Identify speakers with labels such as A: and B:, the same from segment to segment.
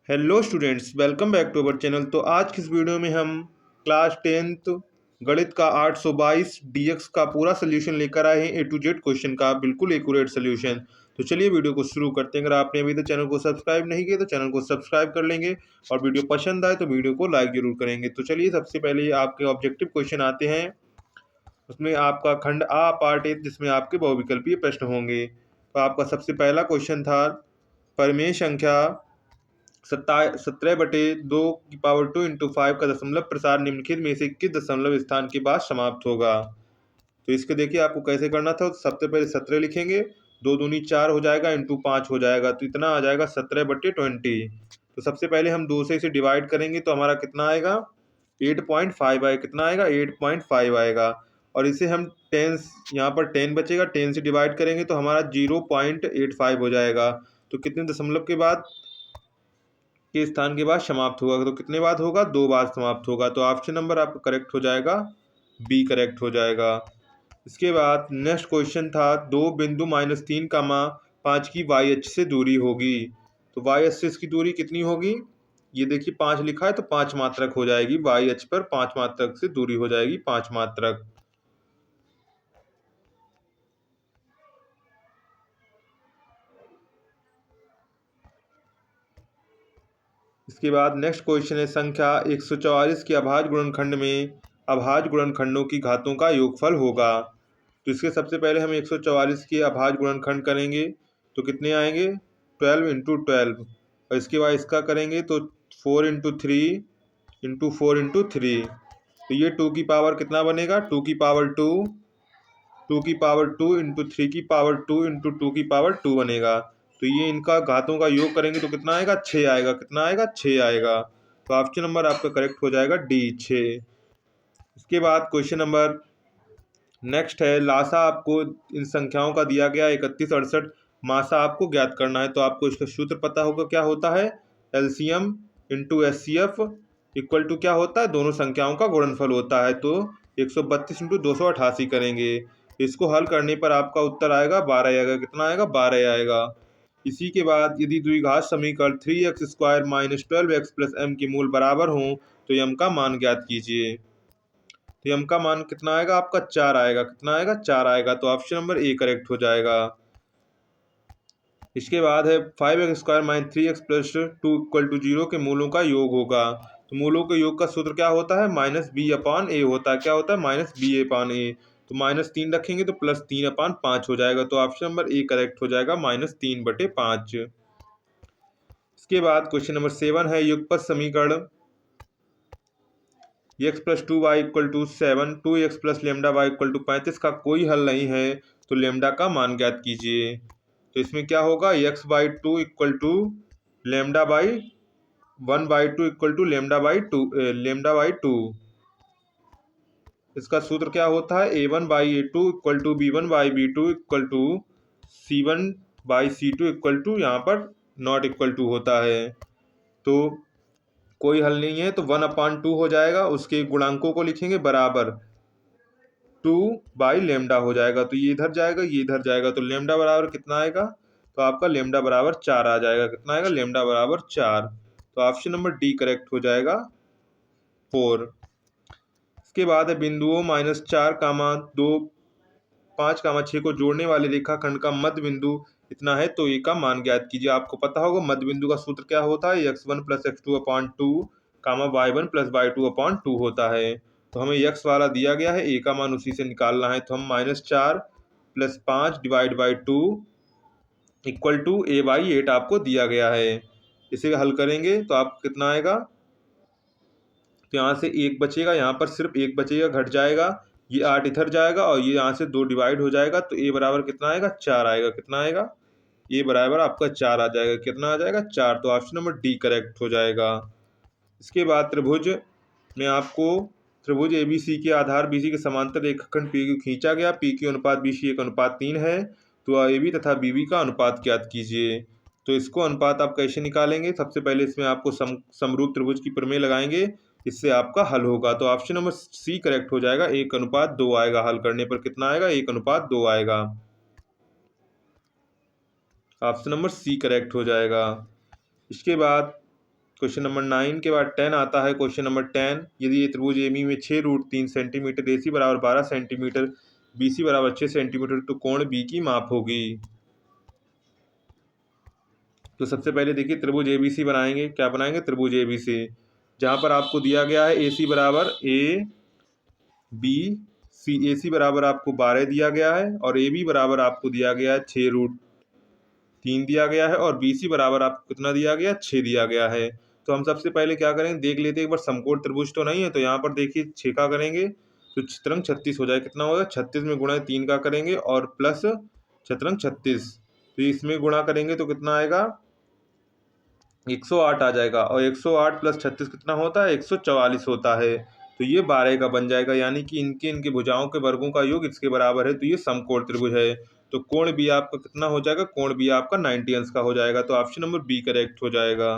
A: Hello students, welcome back to our channel. तो आज की इस वीडियो में हम क्लास 10th गणित का 822 डीएक्स का पूरा सोल्यूशन लेकर आए हैं। ए टू जेड क्वेश्चन का बिल्कुल एक्यूरेट सोल्यूशन। तो चलिए वीडियो को शुरू करते हैं। अगर आपने अभी तक चैनल को सब्सक्राइब नहीं किया तो चैनल को सब्सक्राइब कर लेंगे और वीडियो पसंद आए तो वीडियो को लाइक जरूर करेंगे। तो चलिए सबसे पहले आपके ऑब्जेक्टिव क्वेश्चन आते हैं। उसमें आपका खंड आ पार्ट 1 जिसमें आपके बहुविकल्पीय प्रश्न होंगे। तो आपका सबसे पहला क्वेश्चन था परिमेय संख्या 17/2 इंटू 5 का दशमलव प्रसार निम्नलिखित में से किस दशमलव स्थान के बाद समाप्त होगा। तो इसके देखिए आपको कैसे करना था। सबसे पहले 17 लिखेंगे, 2 दूनी 4 हो जाएगा, इंटू 5 हो जाएगा, तो इतना आ जाएगा 17/20। तो सबसे पहले हम 2 से इसे डिवाइड करेंगे तो हमारा कितना आएगा 8.5 आएगा। कितना आएगा 8.5 आएगा। और इसे हम 10 यहाँ पर 10 बचेगा, 10 से डिवाइड करेंगे तो हमारा 0.85 हो जाएगा। तो कितने दशमलव के बाद के स्थान के बाद समाप्त होगा। तो कितने बाद होगा 2 बार समाप्त होगा। तो ऑप्शन नंबर आपका करेक्ट हो जाएगा, बी करेक्ट हो जाएगा। इसके बाद नेक्स्ट क्वेश्चन था 2 बिंदु -3, 5 की वाई अक्ष से दूरी होगी। तो वाई अक्ष से इसकी दूरी कितनी होगी, ये देखिए 5 लिखा है तो 5 मात्रक हो जाएगी। वाई अक्ष पर 5 मात्रक से दूरी हो जाएगी 5 मात्रक। इसके बाद नेक्स्ट क्वेश्चन है संख्या 144 के अभाज्य गुणनखंड में अभाज्य गुणनखंडों की घातों का योगफल होगा। तो इसके सबसे पहले हम 144 के अभाज्य गुणनखंड करेंगे तो कितने आएंगे 12 इंटू 12। और इसके बाद इसका करेंगे तो 4 इंटू 3 इंटू 4 इंटू 3। तो ये 2 की पावर कितना बनेगा 2 की पावर 2, 2 की पावर 2 इंटू 3 की पावर 2 इंटू 2 की पावर 2 बनेगा। तो ये इनका घातों का योग करेंगे तो कितना आएगा 6 आएगा। कितना आएगा 6 आएगा। तो ऑप्शन नंबर आपका करेक्ट हो जाएगा डी 6। इसके बाद क्वेश्चन नंबर नेक्स्ट है लासा आपको इन संख्याओं का दिया गया 31, 68। मासा आपको ज्ञात करना है। तो आपको इसका सूत्र पता होगा क्या होता है, LCM into HCF equal to क्या होता है दोनों संख्याओं का गुणनफल होता है। तो 132 इंटू 288 करेंगे। इसको हल करने पर आपका उत्तर आएगा 12 आएगा। कितना आएगा 12 आएगा। इसी के बाद यदि द्विघात समीकरण 3x² - 12x + m के मूल बराबर हों तो m का मान ज्ञात कीजिए। तो m का मान कितना आएगा आपका 4 आएगा। कितना आएगा 4 आएगा। तो ऑप्शन नंबर ए करेक्ट हो जाएगा। इसके बाद है 5x² - 3x + 2 = 0 के मूलों का योग होगा। तो मूलों के योग का सूत्र क्या होता है -b/a होता है। क्या होता है -ba/a। तो -3 रखेंगे तो +3/5 हो जाएगा। तो ऑप्शन नंबर ए करेक्ट हो जाएगा -3/5। इसके बाद क्वेश्चन नंबर 7 है युगपत समीकरण x + 2y = 7, 2x + λy = 35 का कोई हल नहीं है तो लेमडा का मान ज्ञात कीजिए। तो इसमें क्या होगा x/2 = λ/1/2 = λ/2। इसका सूत्र क्या होता है a1/a2 = b1/b2 = c1/c2 = यहाँ पर नॉट इक्वल टू होता है। तो कोई हल नहीं है तो 1/2 हो जाएगा। उसके गुणांकों को लिखेंगे बराबर 2/λ हो जाएगा। तो ये इधर जाएगा ये इधर जाएगा। तो लेमडा बराबर कितना आएगा तो आपका लेमडा बराबर 4 आ जाएगा। कितना आएगा लेमडा बराबर 4। तो ऑप्शन नंबर डी करेक्ट हो जाएगा 4। इसके बाद है बिंदुओं -4, 2, 5, 6 को जोड़ने वाले रेखाखंड का मध्य बिंदु इतना है तो ए का मान ज्ञात कीजिए। आपको पता होगा मध्य बिंदु का सूत्र क्या होता है x1 + x2/2, y1 + y2/2 होता है। तो हमें x वाला दिया गया है, ए का मान उसी से निकालना है। तो हम -4 + 5 / 2 = a/8 आपको दिया गया है। इसे हल करेंगे तो आपको कितना आएगा तो यहाँ से 1 बचेगा, यहाँ पर सिर्फ 1 बचेगा, घट जाएगा। ये 8 इधर जाएगा और ये यहाँ से 2 डिवाइड हो जाएगा। तो ए बराबर कितना आएगा 4 आएगा। कितना आएगा ए बराबर आपका 4 आ जाएगा। कितना आ जाएगा 4। तो ऑप्शन नंबर डी करेक्ट हो जाएगा। इसके बाद त्रिभुज में आपको त्रिभुज ABC के आधार BC के समांतर रेखाखंड PQ खींचा गया। PQ अनुपात BC 1/3 है। तो AB तथा BB का अनुपात ज्ञात कीजिए। तो इसको अनुपात आप कैसे निकालेंगे, सबसे पहले इसमें आपको समरूप त्रिभुज की प्रमेय लगाएंगे, इससे आपका हल होगा। तो ऑप्शन नंबर सी करेक्ट हो जाएगा 1/2 आएगा। हल करने पर कितना आएगा 1/2 आएगा। ऑप्शन नंबर सी करेक्ट हो जाएगा। इसके बाद क्वेश्चन नंबर 9 के बाद 10 आता है। क्वेश्चन नंबर 10, यदि ये त्रिभुज एबी में 6 रूट 3 सेंटीमीटर, एसी बराबर 12 सेंटीमीटर, बीसी बराबर 6 सेंटीमीटर, तो कोण बी की माप होगी। तो सबसे पहले देखिए त्रिभुज एबीसी बनाएंगे। क्या बनाएंगे? त्रिभुज एबीसी, जहां पर आपको दिया गया है एसी बराबर ए बी सी। एसी बराबर आपको 12 दिया गया है और ए बी बराबर आपको दिया गया है 6 रूट 3 दिया गया है और बी सी बराबर आपको कितना दिया गया? 6 दिया गया है। तो हम सबसे पहले क्या करेंगे, देख लेते हैं एक बार समकोण त्रिभुज तो नहीं है। तो यहाँ पर देखिए 6 का करेंगे तो चतुरंग 36 हो जाए। कितना होगा? 36 में गुणा 3 का करेंगे और प्लस चतुरंग 36, तो इसमें गुणा करेंगे तो कितना आएगा? 108 आ जाएगा। और 108 प्लस 36 कितना होता है? 144 होता है। तो ये 12 का बन जाएगा, यानी कि इनके भुजाओं के वर्गों का योग इसके बराबर है। तो ये समकोण त्रिभुज है। तो कोण बी आपका कितना हो जाएगा? कोण बी आपका 90 अंश का हो जाएगा। तो ऑप्शन नंबर बी करेक्ट हो जाएगा।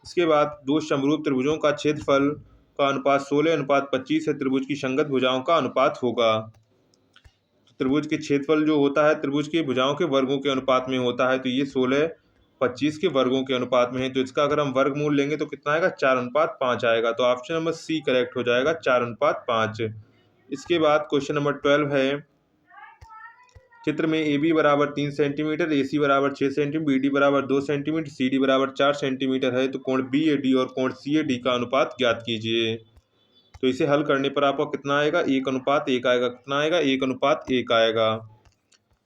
A: इसके बाद दो समरूप त्रिभुजों का क्षेत्रफल का अनुपात 16:25 है। त्रिभुज की संगत भुजाओं का अनुपात होगा। त्रिभुज के क्षेत्रफल जो होता है त्रिभुज की भुजाओं के वर्गों के अनुपात में होता है। तो ये 16:25 के वर्गों के अनुपात में है। तो इसका अगर हम वर्गमूल लेंगे तो कितना आएगा? 4:5 आएगा। तो ऑप्शन नंबर सी करेक्ट हो जाएगा, 4:5। इसके बाद क्वेश्चन नंबर 12 है। चित्र में ए बी बराबर 3 सेंटीमीटर, ए सी बराबर 6 सेंटीमीटर, बी डी बराबर 2 सेंटीमीटर, सी डी बराबर 4 सेंटीमीटर है। तो कोण बी ए डी और कोण सी ए डी का अनुपात ज्ञात कीजिए। तो इसे हल करने पर आपको कितना आएगा? 1:1 आएगा। कितना आएगा? 1:1 आएगा।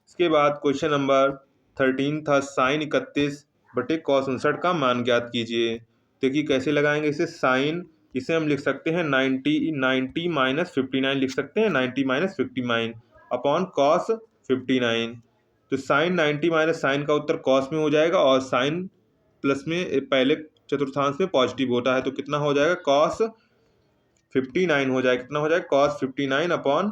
A: इसके बाद क्वेश्चन नंबर 13 था, साइन 31 बटे कॉस 59 का मान ज्ञात कीजिए। देखिए कैसे लगाएंगे इसे। साइन, इसे हम लिख सकते हैं 90 माइनस 59 लिख सकते हैं, 90 माइनस 59 अपॉन कॉस 59। तो साइन 90 माइनस साइन का उत्तर कॉस में हो जाएगा और साइन प्लस में पहले चतुर्थांश में पॉजिटिव होता है। तो कितना हो जाएगा? कॉस 59 हो जाएगा। कितना हो जाएगा? Cos 59 upon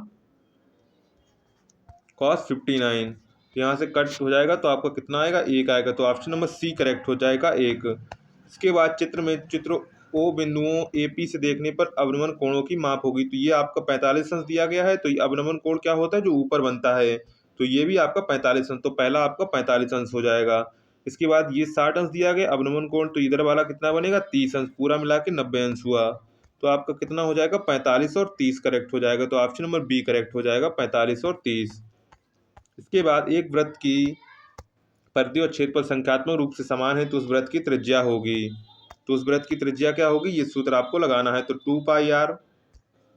A: cos 59। तो यहाँ से कट हो जाएगा तो आपका कितना आएगा? 1 आएगा। तो ऑप्शन नंबर सी करेक्ट हो जाएगा, 1। इसके बाद चित्र ओ बिंदुओं ए पी से देखने पर अवनमन कोणों की माप होगी। तो ये आपका 45 अंश दिया गया है। तो ये अवनमन कोण क्या होता है? जो ऊपर बनता है। तो ये भी आपका 45 अंश, तो पहला आपका 45 अंश हो जाएगा। इसके बाद ये 60 अंश दिया गया अवनमन कोण, तो इधर वाला कितना बनेगा? 30 अंश, पूरा मिला के 90 अंश हुआ। तो आपका कितना हो जाएगा? 45 और 30 करेक्ट हो जाएगा। तो ऑप्शन नंबर बी करेक्ट हो जाएगा, 45 और 30। इसके बाद एक वृत्त की परिधि और क्षेत्रफल संख्यात्मक रूप से समान है तो उस वृत्त की त्रिज्या होगी। तो उस वृत्त की त्रिज्या क्या होगी? ये सूत्र आपको लगाना है। तो 2πr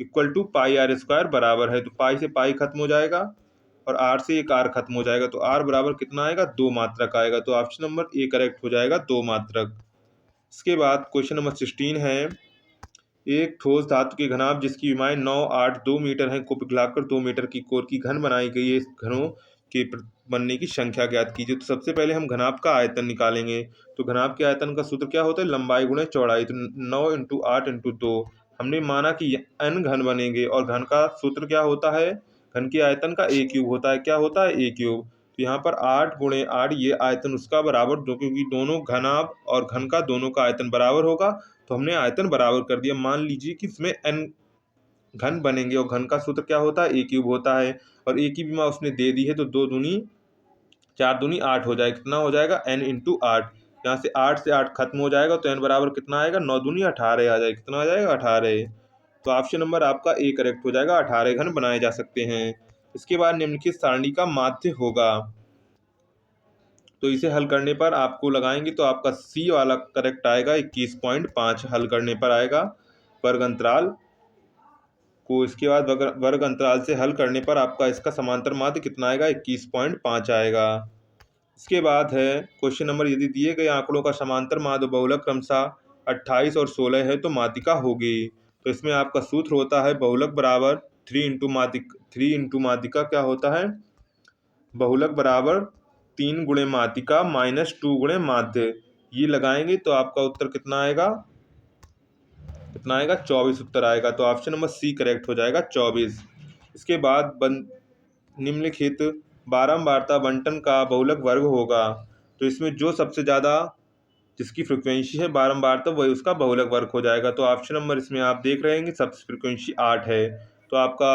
A: equal to πr square बराबर है। तो पाई से पाई खत्म हो जाएगा और r से एक r खत्म हो जाएगा। तो r बराबर कितना आएगा? 2 मात्रक आएगा। तो ऑप्शन नंबर ए करेक्ट हो जाएगा, 2 मात्रक। इसके बाद क्वेश्चन नंबर 16 है। एक ठोस धातु की घनाभ जिसकी विमाएं 9, 8, 2 मीटर है को पिघलाकर 2 मीटर की कोर की घन बनाई गई है। इस घनों के बनने की संख्या ज्ञात कीजिए। तो सबसे पहले हम घनाभ का आयतन निकालेंगे। तो घनाभ के आयतन का सूत्र क्या होता है? लंबाई गुणे चौड़ाई। तो 9 × 8 × 2 हमने माना कि n घन बनेंगे और घन का सूत्र क्या होता है? घन के आयतन का a क्यूब होता है। क्या होता है? a cube. तो यहाँ पर 8 × 8 ये आयतन उसका बराबर, क्योंकि दोनों घनाभ और घन का दोनों का आयतन बराबर होगा तो हमने आयतन बराबर कर दिया। मान लीजिए कि इसमें n घन बनेंगे और घन का सूत्र क्या होता है? a क्यूब होता है और a की विमा उसने दे दी है। तो 2 दूनी 4 दूनी 8 हो जाएगा। कितना हो जाएगा? n × 8। यहाँ से 8 से 8 खत्म हो जाएगा तो n बराबर कितना आएगा? 9 दूनी 18 आ जाएगा। कितना आ जाएगा? 18। तो ऑप्शन नंबर आपका ए करेक्ट हो जाएगा, 18 घन बनाए जा सकते हैं। इसके बाद निम्नलिखित सारणी का माध्य होगा। तो इसे हल करने पर आपको लगाएंगे तो आपका सी वाला करेक्ट आएगा, 21.5 हल करने पर आएगा वर्ग अंतराल को। इसके बाद वर्ग अंतराल से हल करने पर आपका इसका समांतर माध्य कितना आएगा? 21.5 आएगा। इसके बाद है क्वेश्चन नंबर, यदि दिए गए आंकड़ों का समांतर माध्य बहुलक क्रमशः 28 और 16 है तो माध्यिका होगी। तो इसमें आपका सूत्र होता है बहुलक बराबर 3 × माध्यिका क्या होता है? बहुलक बराबर 3 × माध्यिका माइनस 2 × माध्य। ये लगाएंगे तो आपका उत्तर कितना आएगा? कितना आएगा? 24 उत्तर आएगा। तो ऑप्शन नंबर सी करेक्ट हो जाएगा, 24। इसके बाद निम्नलिखित बारंबारता बंटन का बहुलक वर्ग होगा। तो इसमें जो सबसे ज़्यादा जिसकी फ्रिक्वेंसी है बारंबारता वही उसका बहुलक वर्ग हो जाएगा। तो ऑप्शन नंबर इसमें आप देख रहे हैं कि सबसे फ्रिक्वेंसी 8 है तो आपका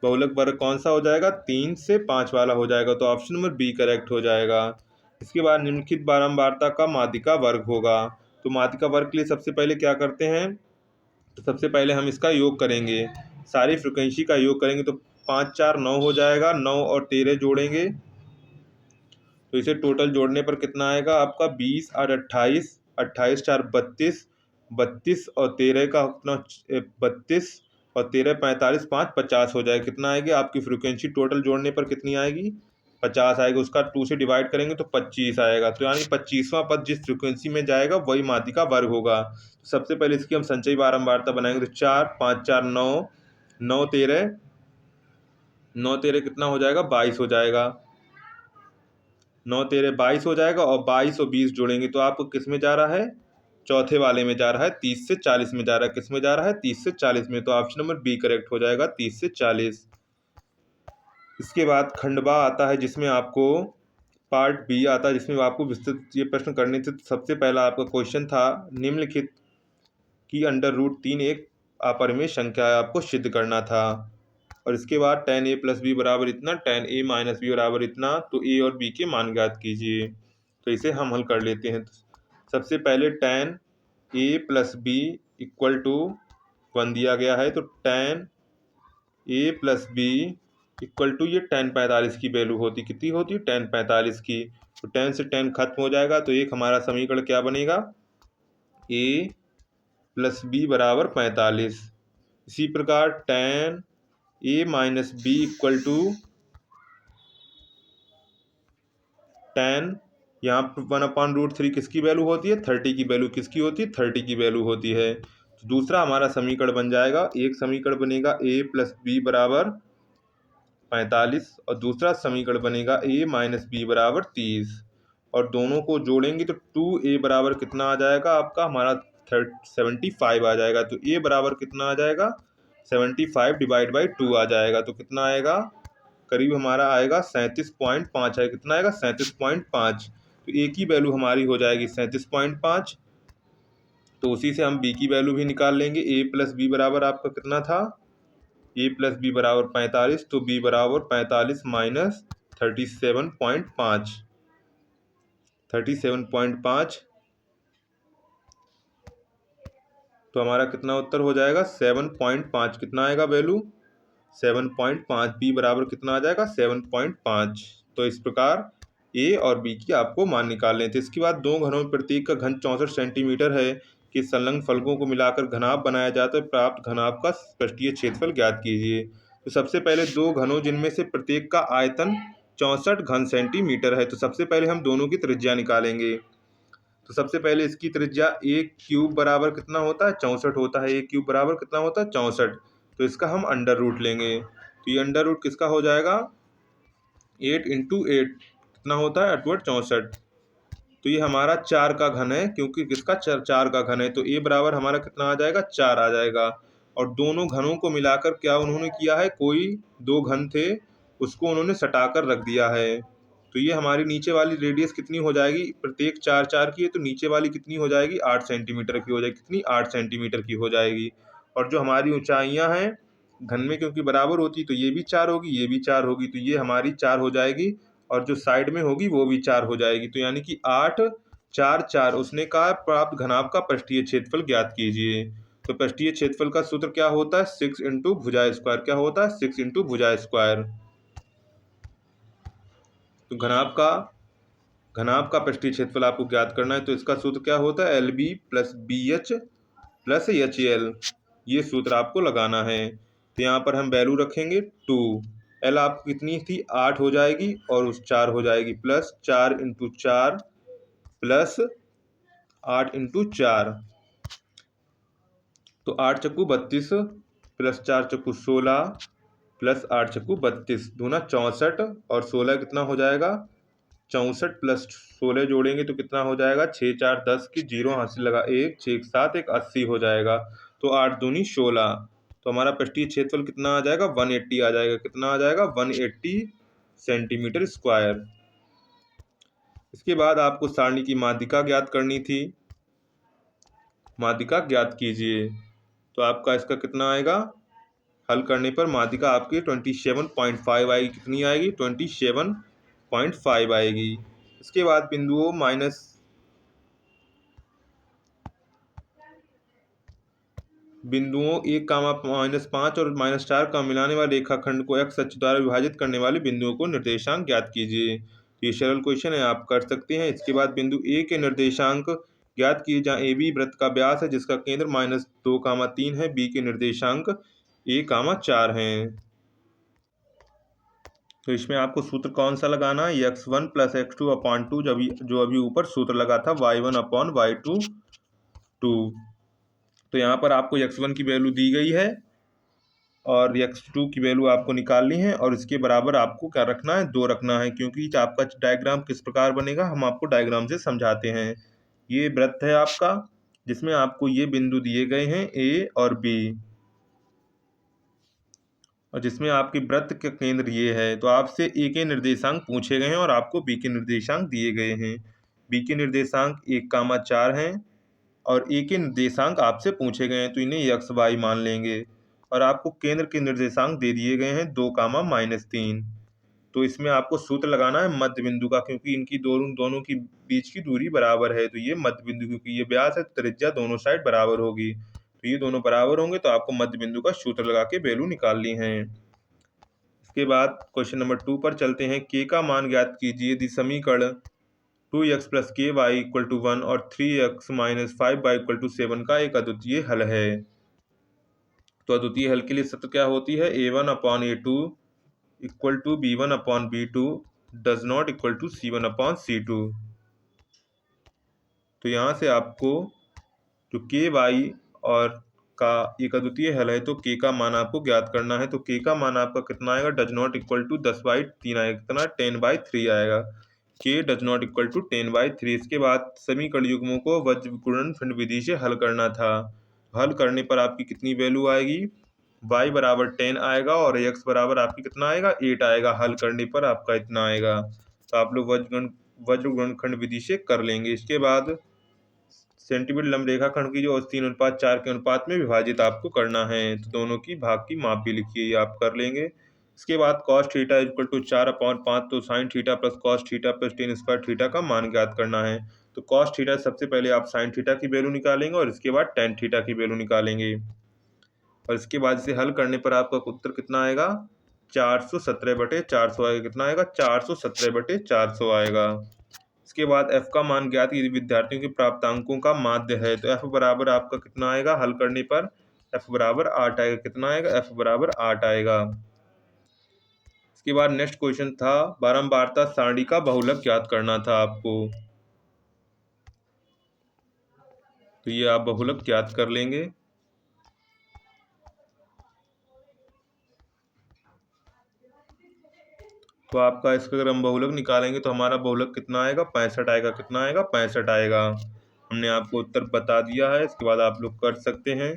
A: बहुलक वर्ग कौन सा हो जाएगा? 3 से 5 वाला हो जाएगा। तो ऑप्शन नंबर बी करेक्ट हो जाएगा। इसके बाद निम्नलिखित बारंबारता का माध्यिका वर्ग होगा। तो माध्यिका वर्ग के लिए सबसे पहले क्या करते हैं, तो सबसे पहले हम इसका योग करेंगे, सारी फ्रिक्वेंसी का योग करेंगे। तो 5 4 9 हो जाएगा, 9 और 13 जोड़ेंगे तो इसे टोटल जोड़ने पर कितना आएगा आपका 20 और 28, 28 4 32, 32 और 13 का कितना 32 और 13 45, 5 50 हो जाएगा। कितना आएगी आपकी फ्रिक्वेंसी टोटल जोड़ने पर कितनी आएगी 50 आएगा। उसका 2 से डिवाइड करेंगे तो 25 आएगा। तो यानी 25वां पद जिस फ्रिक्वेंसी में जाएगा वही माध्यिका वर्ग होगा। तो सबसे पहले इसकी हम संचयी बारंबारता बनाएंगे। तो 4 5 4 9, 9 13, 9 13 कितना हो जाएगा 22 हो जाएगा। 9 13 22 हो जाएगा और 22 और 20 जोड़ेंगे तो आपको किस में जा रहा है, चौथे वाले में जा रहा है, 30 से 40 में जा रहा है। किस में जा रहा है 30 से 40 में। तो ऑप्शन नंबर बी करेक्ट हो जाएगा, 30 से 40। इसके बाद खंडवा आता है जिसमें आपको पार्ट बी आता है, जिसमें आपको विस्तृत ये प्रश्न करने थे। सबसे पहला आपका क्वेश्चन था निम्नलिखित की √3 एक अपरिमेय संख्या है, आपको सिद्ध करना था। और इसके बाद tan a + b बराबर इतना, tan a - b बराबर इतना। तो a और b के मान ज्ञात कीजिए। तो इसे हम हल कर लेते हैं। सबसे पहले tan a + b = 1 दिया गया है। तो tan a + b = ये tan 45 की वैल्यू होती, कितनी होती tan 45 की। तो tan से tan खत्म हो जाएगा। तो एक हमारा समीकरण क्या बनेगा, a + b बराबर 45। इसी प्रकार tan a - b = tan, यहाँ पर 1/√3 किसकी वैल्यू होती है 30 की वैल्यू, किसकी होती है 30 की वैल्यू होती है। तो दूसरा हमारा समीकरण बन जाएगा, एक समीकरण बनेगा a + b बराबर 45 और दूसरा समीकरण बनेगा a - b बराबर 30। और दोनों को जोड़ेंगे तो 2a बराबर कितना आ जाएगा आपका हमारा 75 आ जाएगा। तो a बराबर कितना आ जाएगा 75 / 2 आ जाएगा। तो कितना आएगा करीब हमारा आएगा 37.5 है। कितना आएगा 37.5। तो a की वैल्यू हमारी हो जाएगी 37.5। तो उसी से हम b की वैल्यू भी निकाल लेंगे। a + b बराबर आपका कितना था, a + b बराबर 45। तो b बराबर 45 - 37.5, 37.5। तो हमारा कितना उत्तर हो जाएगा 7.5। कितना आएगा वैल्यू 7.5। बी बराबर कितना आ जाएगा 7.5। तो इस प्रकार ए और बी की आपको मान निकालने थे। इसके बाद दो घनों में प्रत्येक का घन 64 सेंटीमीटर है कि संलग्न फलकों को मिलाकर घनाभ बनाया जाता है। प्राप्त घनाभ का पृष्ठीय क्षेत्रफल ज्ञात कीजिए। तो सबसे पहले दो घनों जिनमें से प्रत्येक का आयतन 64 घन सेंटीमीटर है। तो सबसे पहले हम दोनों की त्रिज्या निकालेंगे। तो सबसे पहले इसकी त्रिज्या a³ बराबर कितना होता है 64 होता है। a³ बराबर कितना होता है 64। तो इसका हम अंडर रूट लेंगे। तो ये अंडर रूट किसका हो जाएगा 8 × 8 कितना होता है 8 64। तो ये हमारा 4 का घन है, क्योंकि किसका 4 का घन है। तो a बराबर हमारा कितना आ जाएगा 4 आ जाएगा। और दोनों घनों को मिलाकर क्या उन्होंने किया है, कोई दो घन थे उसको उन्होंने सटाकर रख दिया है। तो ये हमारी नीचे वाली रेडियस कितनी हो जाएगी, प्रत्येक 4 4 की है तो नीचे वाली कितनी हो जाएगी 8 सेंटीमीटर की हो जाएगी। कितनी 8 सेंटीमीटर की हो जाएगी। और जो हमारी ऊंचाइयां हैं घन में क्योंकि बराबर होती, तो ये भी 4 होगी, ये भी 4 होगी। तो ये हमारी 4 हो जाएगी और जो साइड में होगी वो भी 4 हो जाएगी। तो यानी कि 8 4 4। उसने कहा प्राप्त घनाभ का पृष्ठीय क्षेत्रफल ज्ञात कीजिए। तो पृष्ठीय क्षेत्रफल का सूत्र क्या होता है 6 × भुजा स्क्वायर। क्या होता है 6 × भुजा स्क्वायर। तो घनाभ का पृष्ठीय क्षेत्रफल आपको ज्ञात करना है। तो इसका सूत्र क्या होता है LB + BH + HL। ये सूत्र आपको लगाना है। तो यहाँ पर हम वैल्यू रखेंगे 2। L आपको कितनी थी 8 हो जाएगी और उस 4 हो जाएगी प्लस 4 × 4 प्लस 8 × 4। तो 8 चक्कू 32 प्लस 4 चक्कू 16 प्लस 8 चक्कू 32 दूना 64 और 16 कितना हो जाएगा 64 + 16 जोड़ेंगे तो कितना हो जाएगा 6 4 10 की 0 हाथ से लगा 1 6 7 1 80 हो जाएगा। तो 8 दूनी 16। तो हमारा पृष्ठीय क्षेत्रफल कितना आ जाएगा 180 आ जाएगा। कितना आ जाएगा 180 सेंटीमीटर स्क्वायर। इसके बाद आपको सारणी की माध्यिका ज्ञात करनी थी। माध्यिका ज्ञात कीजिए। तो आपका इसका कितना आएगा, हल करने पर माध्यिका आपकी 27.5 आएगी। कितनी आएगी 27.5 आएगी। इसके बाद बिंदुओं बिंदुओं 1, -5 और -4 का मिलाने वाले रेखाखंड को x अक्ष द्वारा विभाजित करने वाले बिंदुओं को निर्देशांक ज्ञात कीजिए। ये सरल क्वेश्चन है, आप कर सकते हैं। इसके बाद बिंदु ए के निर्देशांक ज्ञात किए, जहाँ ए बी वृत्त का व्यास है जिसका केंद्र -2, 3 है। बी के निर्देशांक a, 4 हैं। तो इसमें आपको सूत्र कौन सा लगाना है, x1 + x2/2, जो अभी ऊपर सूत्र लगा था y1/y2 2। तो यहाँ पर आपको x1 की वैल्यू दी गई है और x2 की वैल्यू आपको निकालनी है, और इसके बराबर आपको क्या रखना है, 2 रखना है। क्योंकि आपका डायग्राम किस प्रकार बनेगा हम आपको डायग्राम से समझाते हैं। ये वृत्त है आपका, जिसमें आपको ये बिंदु दिए गए हैं ए और बी, और जिसमें आपके वृत्त का केंद्र ये है। तो आपसे ए के निर्देशांक पूछे गए हैं और आपको बी के निर्देशांक दिए गए हैं। बी के निर्देशांक 1, 4 हैं और ए के निर्देशांक आपसे पूछे गए हैं, तो इन्हें एक्स वाई मान लेंगे। और आपको केंद्र के निर्देशांक दे दिए गए हैं 2, -3। तो इसमें आपको सूत्र लगाना है मध्य बिंदु का, क्योंकि इनकी दोनों की बीच की दूरी बराबर है। तो ये मध्य बिंदु, क्योंकि ये व्यास है, त्रिज्या दोनों साइड बराबर होगी, तो ये दोनों बराबर होंगे, तो आपको मध्य बिंदु का सूत्र लगा के वैल्यू निकालनी है। इसके बाद क्वेश्चन नंबर 2 पर चलते हैं। के का मान ज्ञात कीजिए। यदि समीकरण 2x + ky = 1 और 3x - 5y = 7 का एक अद्वितीय हल है। तो अद्वितीय हल के लिए शर्त क्या होती है, a1/a2 = b1/b2 does not equal to c1/c2। तो यहाँ से आपको जो के वाई और का एक अद्वितीय हल है, तो के का मान आपको ज्ञात करना है। तो के का मान आपका कितना आएगा, डज नॉट इक्वल टू 10/3 आएगा, कितना 10/3 आएगा। के डज नॉट इक्वल टू 10/3। इसके बाद समीकरण युग्मों को वज्र गुणनखंड विधि से हल करना था। हल करने पर आपकी कितनी वैल्यू आएगी, y बराबर 10 आएगा और x बराबर आपकी कितना आएगा, 8 आएगा। हल करने पर आपका इतना आएगा। तो आप लोग वज्र गुणनखंड विधि से कर लेंगे। इसके बाद सेंटीमीटर लंब रेखाखंड की जो 3:4 के अनुपात में विभाजित आपको करना है, तो दोनों की भाग की माप भी लिखिए, ये आप कर लेंगे। इसके बाद cos θ = 4/5, तो sin θ + cos θ + tan² θ का मान ज्ञात करना है। तो cos θ सबसे पहले आप sin θ की वैल्यू निकालेंगे और इसके बाद tan θ की वैल्यू निकालेंगे, और इसके बाद इसे हल करने पर आपका उत्तर कितना आएगा, 417/400 आएगा। कितना आएगा, 417/400 आएगा। इसके बाद f का मान ज्ञात, यदि विद्यार्थियों के प्राप्तांकों का माध्य है, तो f बराबर आपका कितना आएगा, हल करने पर f बराबर 8 आएगा। कितना आएगा, f बराबर 8 आएगा। इसके बाद नेक्स्ट क्वेश्चन था, बारंबारता सारणी का बहुलक ज्ञात करना था आपको। तो ये आप बहुलक ज्ञात कर लेंगे। तो आपका इसका अगर हम बहुलक निकालेंगे तो हमारा बहुलक कितना आएगा, 65 आएगा। कितना आएगा, 65 आएगा। हमने आपको उत्तर बता दिया है। इसके बाद आप लोग कर सकते हैं।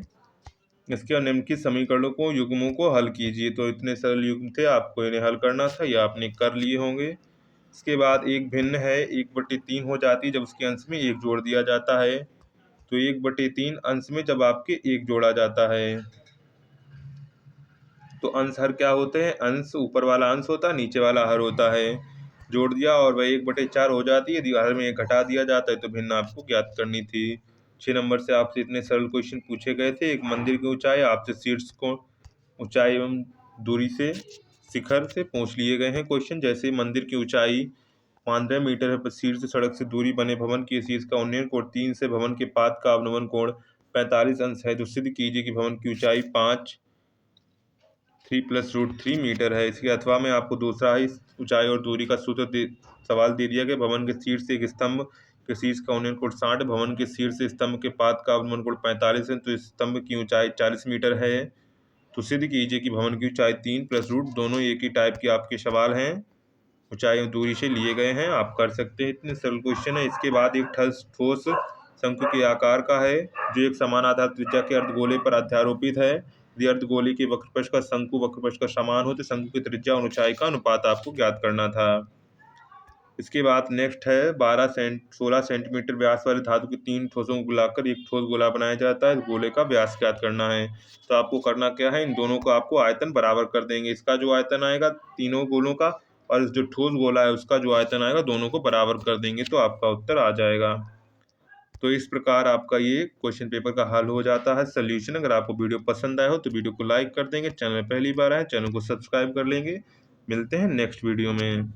A: इसके और निम्नलिखित समीकरणों को युग्मों को हल कीजिए। तो इतने सरल युग्म थे, आपको इन्हें हल करना था, ये आपने कर लिए होंगे। इसके बाद एक भिन्न है 1/3 हो जाती है जब उसके अंश में 1 जोड़ दिया जाता है। तो 1/3 अंश में जब आपके 1 जोड़ा जाता है, तो अंश हर क्या होते हैं, अंश ऊपर वाला अंश होता है, नीचे वाला हर होता है। जोड़ दिया और वह 1/4 हो जाती है। यदि हर में 1 घटा दिया जाता है तो भिन्न आपको ज्ञात करनी थी। 6 नंबर से आपसे इतने सरल क्वेश्चन पूछे गए थे। एक मंदिर की ऊंचाई आपसे शीर्ष को ऊंचाई एवं दूरी से शिखर से पूछ लिए गए हैं क्वेश्चन। जैसे मंदिर की ऊंचाई 15 मीटर है, पर शीर्ष सड़क से दूरी बने भवन की शीर्ष का उन्नयन कोण 3 से भवन के पाद का अवनमन कोण 45 अंश है। तो सिद्ध कीजिए कि भवन की ऊंचाई 3 + √3 मीटर है। इसके अथवा में आपको दूसरा ही ऊंचाई और दूरी का सूत्र सवाल दे दिया गया। भवन के शीर्ष से एक स्तंभ के शीर्ष का उन्नयन कोण 60, भवन के शीर्ष से स्तंभ के पाद का अवनमन कोण 45 है, तो इस स्तंभ की ऊंचाई 40 मीटर है। तो सिद्ध कीजिए कि भवन की ऊंचाई 3 + रूट, दोनों एक ही टाइप के आपके सवाल हैं, ऊंचाई और दूरी से लिए गए हैं, आप कर सकते हैं। इतने सरल क्वेश्चन है। इसके बाद एक ठोस शंकु के आकार का है, जो एक समान आधार त्रिज्या के अर्धगोले पर अध्यारोपित है। यदि अर्धगोले के वक्रपक्ष का शंकु वक्रपक्ष का समान हो, तो शंकु की त्रिज्या और ऊंचाई का अनुपात आपको ज्ञात करना था। इसके बाद नेक्स्ट है 16 सेंटीमीटर व्यास वाले धातु के 3 ठोसों को मिलाकर एक ठोस गोला बनाया जाता है। गोले का व्यास ज्ञात करना है। तो आपको करना क्या है, इन दोनों को आपको आयतन बराबर कर देंगे। इसका जो आयतन आएगा तीनों गोलों का, और जो ठोस गोला है उसका जो आयतन आएगा, दोनों को बराबर कर देंगे, तो आपका उत्तर आ जाएगा। तो इस प्रकार आपका ये क्वेश्चन पेपर का हल हो जाता है सोल्यूशन। अगर आपको वीडियो पसंद आया हो तो वीडियो को लाइक कर देंगे, चैनल पहली बार आए चैनल को सब्सक्राइब कर लेंगे। मिलते हैं नेक्स्ट वीडियो में।